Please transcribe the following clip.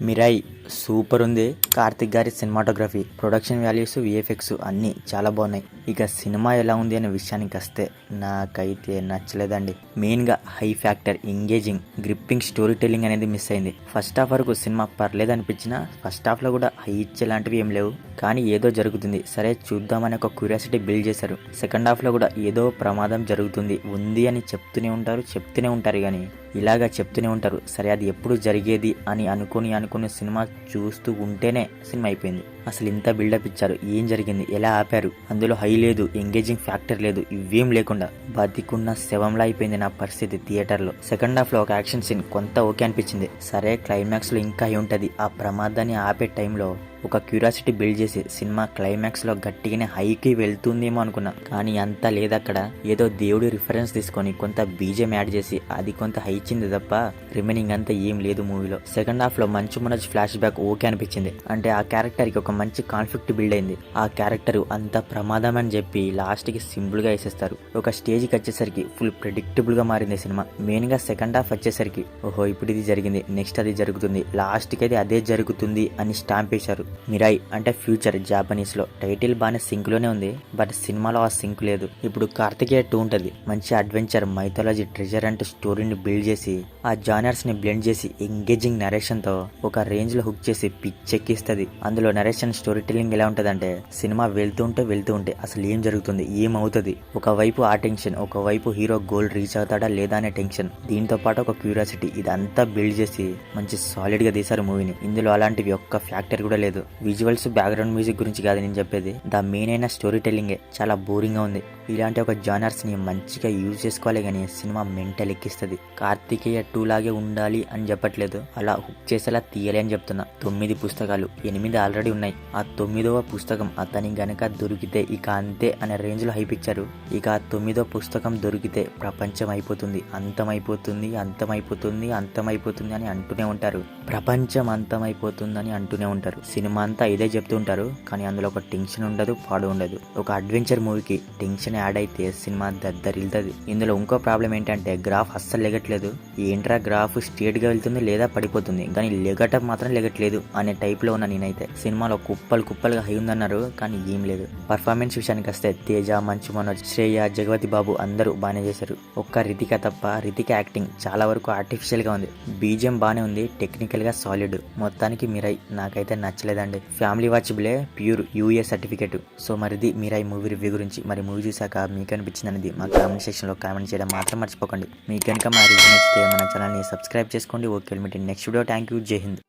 Mirai super ఉంది. కార్తిక్ గారి cinematography, production values, VFX అన్నీ చాలా బాగున్నాయి. ఇక సినిమా ఎలా ఉంది అనే విషయానికి వస్తే నాకైతే నచ్చలేదండి. మెయిన్గా high factor, engaging, gripping story telling అనేది మిస్ అయింది. ఫస్ట్ హాఫ్ వరకు సినిమా పర్లేదు అనిపించినా ఫస్ట్ హాఫ్లో కూడా హై ఇచ్చేలాంటివి ఏం లేవు. కానీ ఏదో జరుగుతుంది, సరే చూద్దామని ఒక క్యూరియాసిటీ బిల్డ్ చేశారు. సెకండ్ హాఫ్లో కూడా ఏదో ప్రమాదం జరుగుతుంది ఉంది అని చెప్తూనే ఉంటారు కానీ ఇలాగా చెప్తూనే ఉంటారు. సరే అది ఎప్పుడు జరిగేది అని అనుకుని సినిమా చూస్తూ ఉంటేనే సినిమా అయిపోయింది. అసలు ఇంత బిల్డప్ ఇచ్చారు, ఏం జరిగింది, ఎలా ఆపారు? అందులో హై లేదు, ఎంగేజింగ్ ఫ్యాక్టర్ లేదు, ఇవేం లేకుండా బతికున్న శవంలా అయిపోయింది నా పరిస్థితి థియేటర్లో. సెకండ్ హాఫ్ లో ఒక యాక్షన్ సీన్ కొంత ఓకే అనిపించింది. సరే క్లైమాక్స్ లో ఇంకా అయి ఉంటది. ఆ ప్రమాదాన్ని ఆపే టైంలో ఒక క్యూరియాసిటీ బిల్డ్ చేసి సినిమా క్లైమాక్స్ లో గట్టిగానే హైకి వెళ్తుందేమో అనుకున్నా. కానీ అంతా లేదక్కడ. ఏదో దేవుడి రిఫరెన్స్ తీసుకొని కొంత బీజం యాడ్ చేసి అది కొంత హై ఇచ్చింది తప్ప రిమైనింగ్ అంతా ఏం లేదు మూవీలో. సెకండ్ హాఫ్ లో Manchu Manoj flash back okay అనిపించింది. అంటే ఆ క్యారెక్టర్ కి ఒక మంచి కాన్ఫ్లిక్ట్ బిల్డ్ అయింది. ఆ క్యారెక్టర్ అంత ప్రమాదం అని చెప్పి లాస్ట్ కి సింపుల్ గా వేసేస్తారు. ఒక స్టేజ్ కి వచ్చేసరికి ఫుల్ ప్రెడిక్టబుల్ గా మారింది సినిమా. మెయిన్ గా సెకండ్ హాఫ్ వచ్చేసరికి ఓహో ఇప్పుడు ఇది జరిగింది, నెక్స్ట్ అది జరుగుతుంది, లాస్ట్ కి అయితే అదే జరుగుతుంది అని స్టాంప్ వేశారు. మిరాయి అంటే ఫ్యూచర్ జాపనీస్ లో. టైటిల్ బాగానే సింక్ లోనే ఉంది, బట్ సినిమాలో ఆ సింక్ లేదు. ఇప్పుడు కార్తికేయ 2 ఉంటది. మంచి అడ్వెంచర్, మైథాలజీ, ట్రెజర్ అంటూ స్టోరీని బిల్డ్ చేసి ఆ జానర్స్ ని బ్లెండ్ చేసి ఎంగేజింగ్ నరేషన్ తో ఒక రేంజ్ లో హుక్ చేసి పిచ్చెక్కిస్తుంది. అందులో నరేషన్, స్టోరీ టెల్లింగ్ ఎలా ఉంటదంటే సినిమా వెళ్తూ ఉంటే అసలు ఏం జరుగుతుంది, ఏమవుతుంది, ఒకవైపు ఆ టెన్షన్, ఒకవైపు హీరో గోల్ రీచ్ అవుతాడా లేదా అనే టెన్షన్, దీంతో పాటు ఒక క్యూరియాసిటీ, ఇదంతా బిల్డ్ చేసి మంచి సాలిడ్ గా తీశారు మూవీని. ఇందులో అలాంటివి ఒక్క ఫ్యాక్టర్ కూడా లేదు. విజువల్స్, బ్యాక్గ్రౌండ్ మ్యూజిక్ గురించి కాదు నేను చెప్పేది, ద మెయిన్ అయిన స్టోరీ టెల్లింగే చాలా బోరింగ్ గా ఉంది. ఇలాంటి ఒక జానర్స్ ని మంచిగా యూజ్ చేసుకోవాలి కానీ సినిమా మెంటల్ ఎక్కిస్తుంది. కార్తికేయ 2 లాగే ఉండాలి అని చెప్పట్లేదు, అలా హుక్ చేసేలా తీయాలి అని చెప్తున్నా. 9 పుస్తకాలు, 8 ఆల్రెడీ ఉన్నాయి. ఆ 9వ పుస్తకం అతని గనక దొరికితే ఇక అంతే అనే రేంజ్ లో హైప్ ఇచ్చారు. ఇక ఆ 9వ పుస్తకం దొరికితే ప్రపంచం అయిపోతుంది, అంతమైపోతుంది అని అంటూనే ఉంటారు. ప్రపంచం అంతమైపోతుందని అంటూనే ఉంటారు. సినిమా అంతా ఇదే చెప్తూ ఉంటారు, కానీ అందులో ఒక టెన్షన్ ఉండదు, పాడు ఉండదు. ఒక అడ్వెంచర్ మూవీకి టెన్షన్ యాడ్ అయితే సినిమా దద్దరిల్తది. ఇందులో ఇంకో ప్రాబ్లం ఏంటంటే గ్రాఫ్ అస్సలు లెగట్లేదు. ఏంట్రా గ్రాఫ్ స్ట్రేట్ గా వెళ్తుంది లేదా పడిపోతుంది, కానీ లెగటం మాత్రం లెగట్లేదు అనే టైప్ లో ఉన్న నేనైతే. సినిమాలో కుప్పలుగా హై ఉందన్నారు, కానీ ఏం లేదు. పర్ఫార్మెన్స్ విషయానికి వస్తే తేజ, మంచు మనోజ్, శ్రేయ, జగపతి బాబు అందరూ బాగానే చేశారు. ఒక్క రితిక తప్ప. రితిక యాక్టింగ్ చాలా వరకు ఆర్టిఫిషియల్ గా ఉంది. బీజిఎం బానే ఉంది, టెక్నికల్ గా సాలిడ్. మొత్తానికి మిరాయి నాకైతే నచ్చలేదండి. ఫ్యామిలీ వాచబులే, ప్యూర్ యూఏ సర్టిఫికేట్. సో మరిది మిరాయి మూవీ రివ్యూ గురించి. మరి మూవీ చూసాక మీకు అనిపించింది అనేది మా కామెంట్ సెక్షన్ లో కామెంట్ చేయడం మాత్రం మర్చిపోకండి. మీకు కనుక మా రివ్యూ నచ్చితే మన ఛానల్ ని సబ్స్క్రైబ్ చేసుకోండి. Okay, meeting next video. Thank you, జై హింద్.